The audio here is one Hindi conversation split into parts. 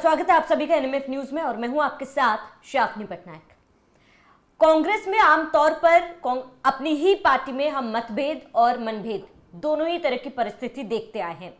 स्वागत है आप सभी का एनएमएफ न्यूज में और मैं हूं आपके साथ शाफनी पटनायक। कांग्रेस में आमतौर पर अपनी ही पार्टी में हम मतभेद और मनभेद दोनों ही तरह की परिस्थिति देखते आए हैं।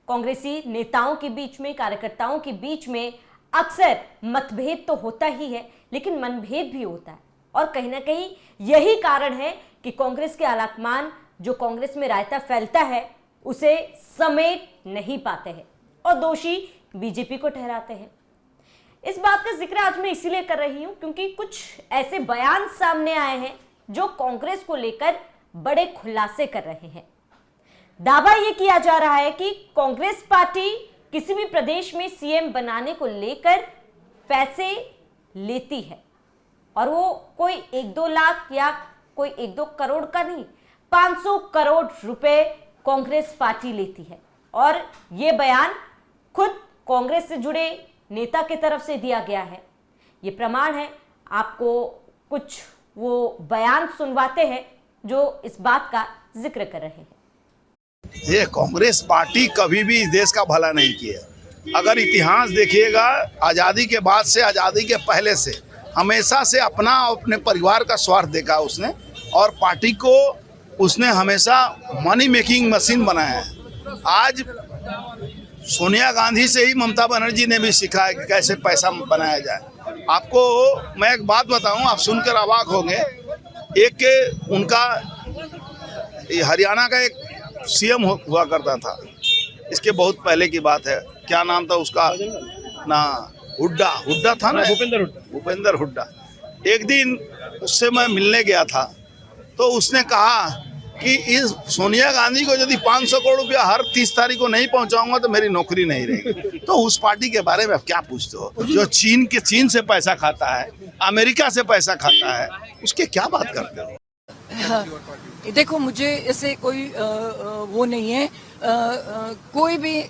कांग्रेसी नेताओं के बीच में, कार्यकर्ताओं के बीच में अक्सर मतभेद तो होता ही है, लेकिन मनभेद भी होता है और कहीं ना कहीं यही कारण है कि कांग्रेस के आलाकमान जो कांग्रेस में रायता फैलता है उसे समेट नहीं पाते हैं और दोषी बीजेपी को ठहराते हैं। इस बात का जिक्र आज मैं इसीलिए कर रही हूं क्योंकि कुछ ऐसे बयान सामने आए हैं जो कांग्रेस को लेकर बड़े खुलासे कर रहे हैं। दावा यह किया जा रहा है कि कांग्रेस पार्टी किसी भी प्रदेश में सीएम बनाने को लेकर पैसे लेती है और वो कोई 1-2 लाख या कोई 1-2 करोड़ का नहीं, 500 करोड़ रुपए कांग्रेस पार्टी लेती है। और यह बयान खुद कांग्रेस से जुड़े नेता की तरफ से दिया गया है। ये प्रमाण है। आपको कुछ वो बयान सुनवाते हैं जो इस बात का जिक्र कर रहे हैं। ये कांग्रेस पार्टी कभी भी इस देश का भला नहीं किया। अगर इतिहास देखिएगा, आज़ादी के बाद से, आज़ादी के पहले से हमेशा से अपना अपने परिवार का स्वार्थ देखा उसने और पार्टी को उसने हमेशा मनी मेकिंग मशीन बनाया है। आज सोनिया गांधी से ही ममता बनर्जी ने भी सीखा है कि कैसे पैसा बनाया जाए। आपको मैं एक बात बताऊं, आप सुनकर अवाक होंगे। एक उनका हरियाणा का एक सीएम हुआ करता था, इसके बहुत पहले की बात है। क्या नाम था उसका? ना हुड्डा था ना, भूपेंद्र हुड्डा। एक दिन उससे मैं मिलने गया था तो उसने कहा कि इस सोनिया गांधी को यदि 500 करोड़ रुपया हर 30 तारीख को नहीं पहुंचाऊंगा तो मेरी नौकरी नहीं रहेगी। तो उस पार्टी के बारे में आप क्या पूछते हो जो चीन से पैसा खाता है, अमेरिका से पैसा खाता है, उसके क्या बात करते हो? हाँ, देखो मुझे ऐसे कोई वो नहीं है। कोई भी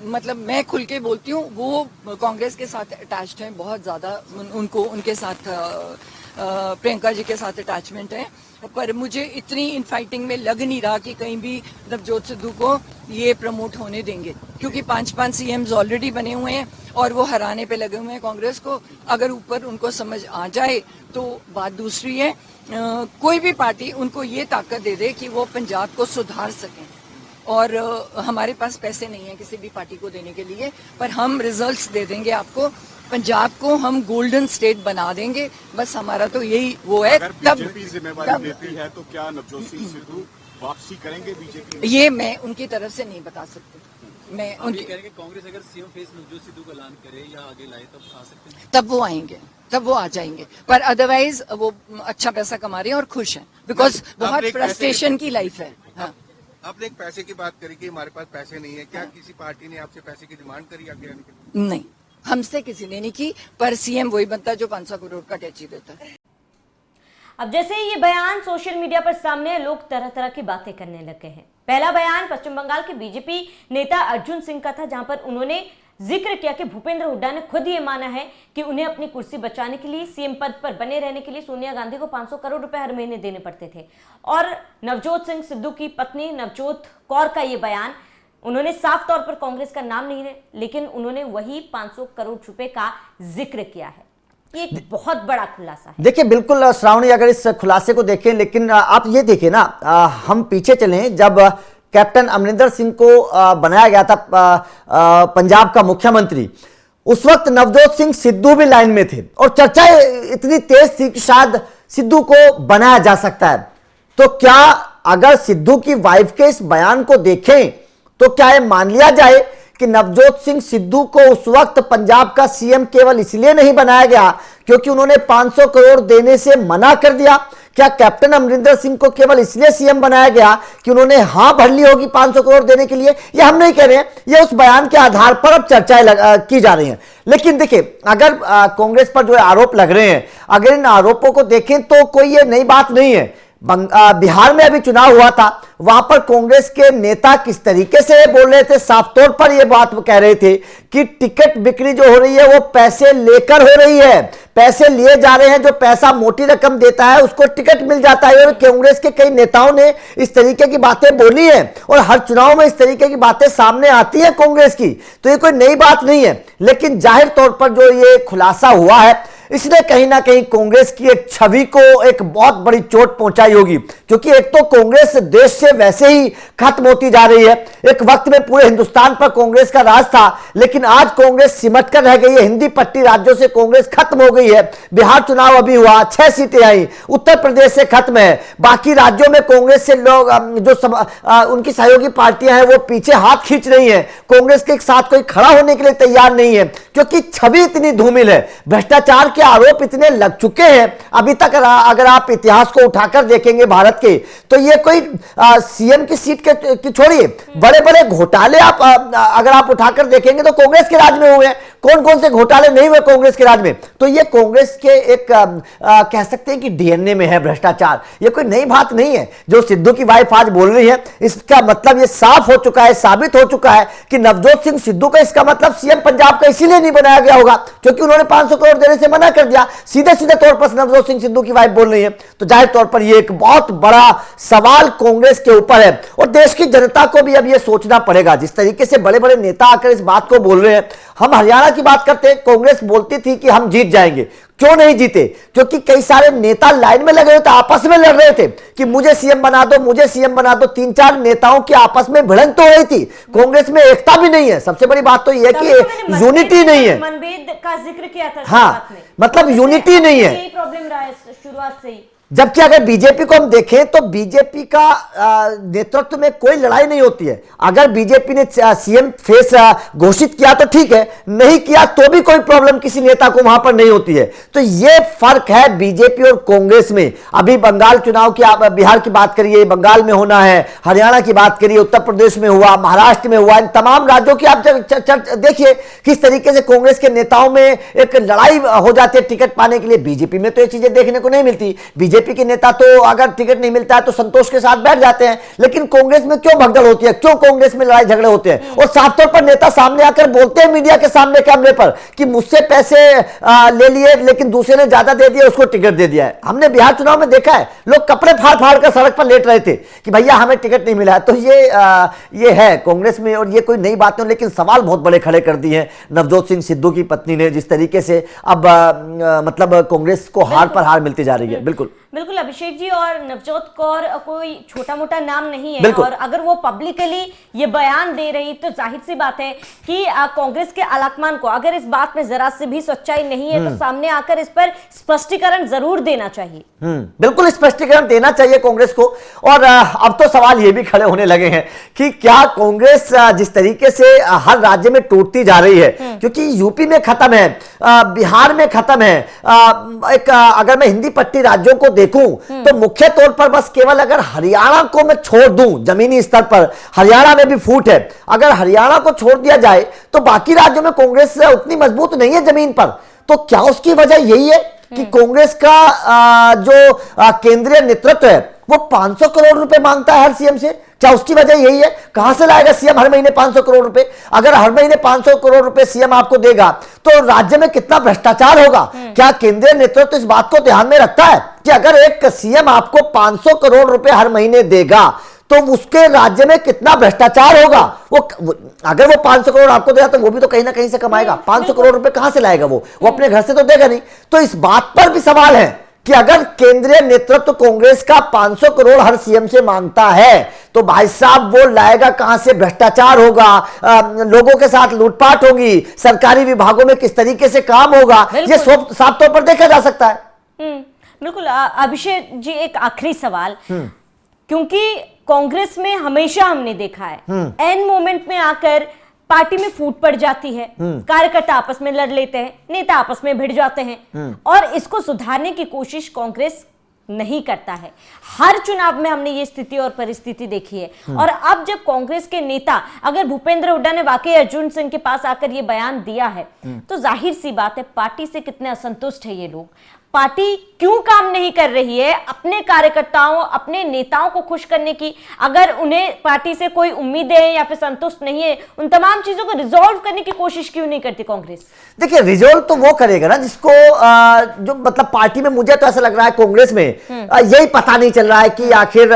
मतलब मैं खुल के बोलती हूँ, वो कांग्रेस के साथ अटैच्ड हैं बहुत ज्यादा। उनको उनके साथ प्रियंका जी के साथ अटैचमेंट है, पर मुझे इतनी इनफाइटिंग में लग नहीं रहा कि कहीं भी नवजोत सिद्धू को ये प्रमोट होने देंगे, क्योंकि 5 सीएम्स ऑलरेडी बने हुए हैं और वो हराने पे लगे हुए हैं कांग्रेस को। अगर ऊपर उनको समझ आ जाए तो बात दूसरी है। कोई भी पार्टी उनको ये ताकत दे दे कि वो पंजाब को सुधार सकें। और हमारे पास पैसे नहीं है किसी भी पार्टी को देने के लिए, पर हम रिजल्ट्स दे देंगे आपको। पंजाब को हम गोल्डन स्टेट बना देंगे, बस हमारा तो यही वो है। तब जिम्मेवारी देती है तो क्या नवजोत सिंह सिद्धू वापसी करेंगे बीजेपी? ये मैं उनकी तरफ से नहीं बता सकती। मैं उनकी कह रहे हैं कांग्रेस अगर सीएम फेस नवजोत सिद्धू का ऐलान करे या आगे लाए तब आ सकते हैं, तब वो आएंगे, तब वो आ जाएंगे। पर अदरवाइज वो अच्छा पैसा कमा रहे हैं और खुश हैं, बिकॉज बहुत फ्रस्ट्रेशन की लाइफ है। हाँ, आपने एक पैसे की बात करी कि हमारे पास पैसे नहीं है। क्या किसी पार्टी ने आपसे पैसे की डिमांड करी आगे आने के लिए? नहीं, हमसे किसी ने नहीं की, पर सीएम वही बनता है जो 500 करोड़ का टैक्स देता है। अब जैसे ये बयान सोशल मीडिया पर सामने है, लोग तरह तरह की बातें करने लगे हैं। पहला बयान पश्चिम बंगाल के बीजेपी नेता अर्जुन सिंह का था, जहां पर उन्होंने जिक्र किया कि भूपेंद्र हुड्डा ने खुद ये माना है कि उन्हें अपनी कुर्सी बचाने के लिए, सीएम पद पर बने रहने के लिए सोनिया गांधी को 500 करोड़ रुपए हर महीने देने पड़ते थे। और नवजोत सिंह सिद्धू की पत्नी नवजोत कौर का ये बयान, उन्होंने साफ तौर पर कांग्रेस का नाम नहीं है, लेकिन उन्होंने वही 500 करोड़ रुपए का जिक्र किया है। ये एक बहुत बड़ा खुलासा है। देखिए, बिल्कुल श्रावणी, अगर इस खुलासे को देखें, लेकिन आप ये देखिए ना, हम पीछे चलें, जब कैप्टन अमरिंदर सिंह को बनाया गया था पंजाब का मुख्यमंत्री, उस वक्त नवजोत सिंह सिद्धू भी लाइन में थे और चर्चा इतनी तेज थी कि शायद सिद्धू को बनाया जा सकता है। तो क्या अगर सिद्धू की वाइफ के इस बयान को देखें तो क्या ये मान लिया जाए कि नवजोत सिंह सिद्धू को उस वक्त पंजाब का सीएम केवल इसलिए नहीं बनाया गया क्योंकि उन्होंने 500 करोड़ देने से मना कर दिया? क्या कैप्टन अमरिंदर सिंह को केवल इसलिए सीएम बनाया गया कि उन्होंने हां भर ली होगी 500 करोड़ देने के लिए? ये हम नहीं कह रहे हैं, ये उस बयान के आधार पर अब चर्चाएं की जा रही हैं। लेकिन देखिए, अगर कांग्रेस पर जो आरोप लग रहे हैं, अगर इन आरोपों को देखें तो कोई ये नई बात नहीं है। बिहार में अभी चुनाव हुआ था, वहां पर कांग्रेस के नेता किस तरीके से बोल रहे थे, साफ तौर पर यह बात कह रहे थे कि टिकट बिक्री जो हो रही है वो पैसे लेकर हो रही है, पैसे लिए जा रहे हैं, जो पैसा मोटी रकम देता है उसको टिकट मिल जाता है। और कांग्रेस के कई नेताओं ने इस तरीके की बातें बोली है और हर चुनाव में इस तरीके की बातें सामने आती है कांग्रेस की, तो ये कोई नई बात नहीं है। लेकिन जाहिर तौर पर जो ये खुलासा हुआ है इसने कहीं ना कहीं कांग्रेस की एक छवि को एक बहुत बड़ी चोट पहुंचाई होगी, क्योंकि एक तो कांग्रेस देश से वैसे ही खत्म होती जा रही है। एक वक्त में पूरे हिंदुस्तान पर कांग्रेस का राज था, लेकिन आज कांग्रेस सिमट कर रह गई है, हिंदी पट्टी राज्यों से कांग्रेस खत्म हो गई है। बिहार चुनाव अभी हुआ, 6 सीटें आई, उत्तर प्रदेश से खत्म है, बाकी राज्यों में कांग्रेस से लोग उनकी सहयोगी पार्टियां हैं वो पीछे हाथ खींच रही हैं, कांग्रेस के साथ कोई खड़ा होने के लिए तैयार नहीं है, क्योंकि छवि इतनी धूमिल है, भ्रष्टाचार के आरोप इतने लग चुके हैं। अभी तक अगर आप इतिहास को उठाकर देखेंगे भारत के, तो ये कोई सीएम की सीट की छोड़िए, बड़े बड़े घोटाले आप अगर आप उठाकर देखेंगे तो कांग्रेस के राज में हुए हैं। कौन कौन से घोटाले नहीं हुए कांग्रेस के राज में? तो ये कांग्रेस के एक कह सकते हैं कि डीएनए में है भ्रष्टाचार, ये कोई नई बात नहीं है। जो सिद्धू की वाइफ आज बोल रही है, इसका मतलब ये साफ हो चुका है, साबित हो चुका है कि नवजोत सिंह सिद्धू का इसका मतलब सीएम पंजाब का इसीलिए नहीं बनाया गया होगा क्योंकि उन्होंने 500 करोड़ देने से मना कर दिया। सीधे सीधे तौर पर नवजोत सिंह सिद्धू की वाइफ बोल रही है, तो जाहिर तौर पर यह एक बहुत बड़ा सवाल कांग्रेस के ऊपर है और देश की जनता को भी अब यह सोचना पड़ेगा। जिस तरीके से बड़े बड़े नेता आकर इस बात को बोल रहे हैं, हम हरियाणा की बात करते हैं, कांग्रेस बोलती थी कि हम जीत जाएंगे, क्यों नहीं जीते? क्योंकि कई सारे नेता लाइन में लगे हुए थे, आपस में लड़ रहे थे कि मुझे सीएम बना दो, मुझे सीएम बना दो। 3-4 नेताओं की आपस में भिड़ंत हो रही थी। कांग्रेस में एकता भी नहीं है, सबसे बड़ी बात तो यह है कि यूनिटी नहीं है। मनभेद का जिक्र किया था, हाँ, मतलब यूनिटी नहीं है, यही प्रॉब्लम रहा है शुरुआत से ही। जबकि अगर बीजेपी को हम देखें तो बीजेपी का नेतृत्व में कोई लड़ाई नहीं होती है। अगर बीजेपी ने सीएम फेस घोषित किया तो ठीक है, नहीं किया तो भी कोई प्रॉब्लम किसी नेता को वहां पर नहीं होती है। तो यह फर्क है बीजेपी और कांग्रेस में। अभी बंगाल चुनाव की, आप बिहार की बात करिए, बंगाल में होना है, हरियाणा की बात करिए, उत्तर प्रदेश में हुआ, महाराष्ट्र में हुआ, इन तमाम राज्यों की आप देखिए किस तरीके से कांग्रेस के नेताओं में एक लड़ाई हो जाती है टिकट पाने के लिए। बीजेपी में तो ये चीजें देखने को नहीं मिलती। बीजेपी के नेता तो अगर टिकट नहीं मिलता है तो संतोष के साथ बैठ जाते हैं, लेकिन कांग्रेस में क्यों भगदड़ होती है, क्यों कांग्रेस में लड़ाई झगड़े होते हैं? और साफ तौर पर नेता सामने आकर बोलते हैं मीडिया के सामने, कैमरे पर, कि मुझसे पैसे ले लिए लेकिन दूसरे ने ज्यादा दे दिया, उसको टिकट दे दिया है। हमने बिहार चुनाव में देखा है, लोग कपड़े फाड़ फाड़ कर सड़क पर लेट रहे थे कि भैया हमें टिकट नहीं मिला है। तो ये है कांग्रेस में, और ये कोई नई बात नहीं, लेकिन सवाल बहुत बड़े खड़े कर दिए हैं नवजोत सिंह सिद्धू की पत्नी ने, जिस तरीके से अब मतलब कांग्रेस को हार पर हार मिलती जा रही है। बिल्कुल बिल्कुल अभिषेक जी, और नवजोत कौर कोई छोटा मोटा नाम नहीं है, और अगर वो पब्लिकली ये बयान दे रही तो जाहिर सी बात है कि कांग्रेस के आलाकमान को अगर इस बात में जरा से भी सच्चाई नहीं है तो सामने आकर इस पर स्पष्टीकरण जरूर देना चाहिए। बिल्कुल स्पष्टीकरण देना चाहिए कांग्रेस को। और अब तो सवाल ये भी खड़े होने लगे हैं कि क्या कांग्रेस जिस तरीके से हर राज्य में टूटती जा रही है, क्योंकि यूपी में खत्म है, बिहार में खत्म है, अगर मैं हिंदी पट्टी राज्यों को देखूं तो मुख्य तौर पर बस केवल अगर हरियाणा को मैं छोड़ दूं, जमीनी स्तर पर हरियाणा में भी फूट है, अगर हरियाणा को छोड़ दिया जाए तो बाकी राज्यों में कांग्रेस उतनी मजबूत नहीं है जमीन पर। तो क्या उसकी वजह यही है कि कांग्रेस का जो केंद्रीय नेतृत्व है वो 500 करोड़ रुपए मांगता है हर सीएम से? क्या उसकी वजह यही है? कहां से लाएगा सीएम हर महीने 500 करोड़ रुपए? अगर हर महीने 500 करोड़ रुपए सीएम आपको देगा तो राज्य में कितना भ्रष्टाचार होगा? क्या केंद्रीय नेतृत्व इस बात को ध्यान में रखता है कि अगर एक सीएम आपको 500 करोड़ रुपए हर महीने देगा तो उसके राज्य में कितना भ्रष्टाचार होगा? अगर वो 500 करोड़ आपको देगा तो वो भी तो कहीं ना कहीं से कमाएगा। 500 करोड़ रुपए कहां से लाएगा? वो अपने घर से तो देगा नहीं। तो इस बात पर भी सवाल है कि अगर केंद्रीय नेतृत्व कांग्रेस का 500 करोड़ हर सीएम से मांगता है तो भाई साहब वो लाएगा कहां से? भ्रष्टाचार होगा, लोगों के साथ लूटपाट होगी, सरकारी विभागों में किस तरीके से काम होगा, ये साफ तौर पर देखा जा सकता है। बिल्कुल अभिषेक जी, एक आखिरी सवाल, क्योंकि कांग्रेस में हमेशा हमने देखा है एन मोमेंट में आकर पार्टी में फूट पड़ जाती है, कार्यकर्ता आपस में लड़ लेते हैं, नेता आपस में भिड़ जाते हैं, और इसको सुधारने की कोशिश कांग्रेस नहीं करता है। हर चुनाव में हमने ये स्थिति और परिस्थिति देखी है। और अब जब कांग्रेस के नेता, अगर भूपेंद्र हुड्डा ने वाकई अर्जुन सिंह के पास आकर ये बयान दिया है तो जाहिर सी बात है पार्टी से कितने असंतुष्ट है ये लोग। पार्टी क्यों काम नहीं कर रही है अपने कार्यकर्ताओं, अपने नेताओं को खुश करने की? अगर उन्हें पार्टी से कोई उम्मीदें हैं या फिर संतुष्ट नहीं है, उन तमाम चीजों को रिजॉल्व करने की कोशिश क्यों नहीं करती कांग्रेस? देखिए, रिजॉल्व तो वो करेगा ना जिसको जो मतलब पार्टी में, मुझे तो ऐसा लग रहा है कांग्रेस में यही पता नहीं चल रहा है कि आखिर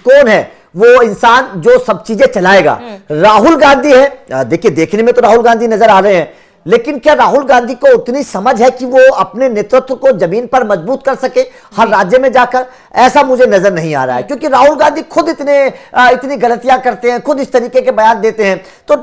कौन है वो इंसान जो सब चीजें चलाएगा। राहुल गांधी है, देखिए देखने में तो राहुल गांधी नजर आ रहे हैं, लेकिन क्या राहुल गांधी को उतनी समझ है कि वो अपने नेतृत्व को जमीन पर मजबूत कर सके हर राज्य में जाकर? ऐसा मुझे नजर नहीं आ रहा है, क्योंकि राहुल गांधी खुद इतनी गलतियां करते हैं, खुद इस तरीके के बयान देते हैं, तो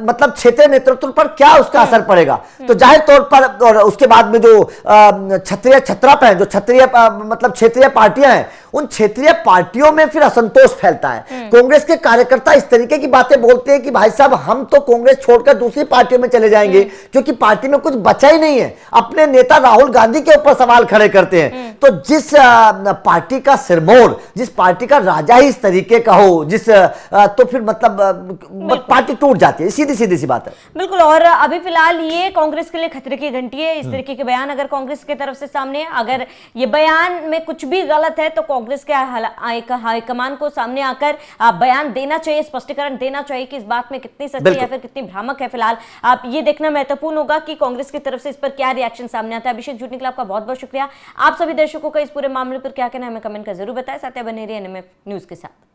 मतलब क्षेत्रीय नेतृत्व पर क्या उसका असर पड़ेगा? तो जाहिर तौर पर, और उसके बाद में जो क्षत्रिय छत्रप है, जो क्षत्रिय मतलब क्षेत्रीय पार्टियां हैं, उन क्षेत्रीय पार्टियों में फिर असंतोष फैलता है। कांग्रेस के कार्यकर्ता इस तरीके की बातें बोलते हैं कि भाई साहब, हम तो कांग्रेस छोड़कर दूसरी पार्टियों में चले जाएंगे, क्योंकि पार्टी में कुछ बचा ही नहीं है। अपने नेता राहुल गांधी के ऊपर सवाल खड़े करते हैं। तो जिस पार्टी का सिरमौर, जिस पार्टी का राजा ही इस तरीके का हो, तो फिर मतलब पार्टी टूट जाती है। सीधी सीधी सी बात है। बिल्कुल। और अभी फिलहाल ये कांग्रेस के लिए खतरे की घंटी है। इस तरीके के बयान अगर कांग्रेस की तरफ से सामने, अगर ये बयान में कुछ भी गलत है तो कांग्रेस के हाईकमान को सामने आकर बयान देना चाहिए, स्पष्टीकरण देना चाहिए कि इस बात में कितनी सच्चाई या फिर कितनी भ्रामक है। फिलहाल आप ये देखना महत्वपूर्ण होगा कि कांग्रेस की तरफ से इस पर क्या रिएक्शन सामने आता है। अभिषेक जुटनी के लिए आपका बहुत बहुत शुक्रिया। आप सभी दर्शकों का इस पूरे मामले पर क्या कहना है हमें कमेंट कर जरूर बताएं। साथ ही बने रहिए एनएमएफ न्यूज के साथ।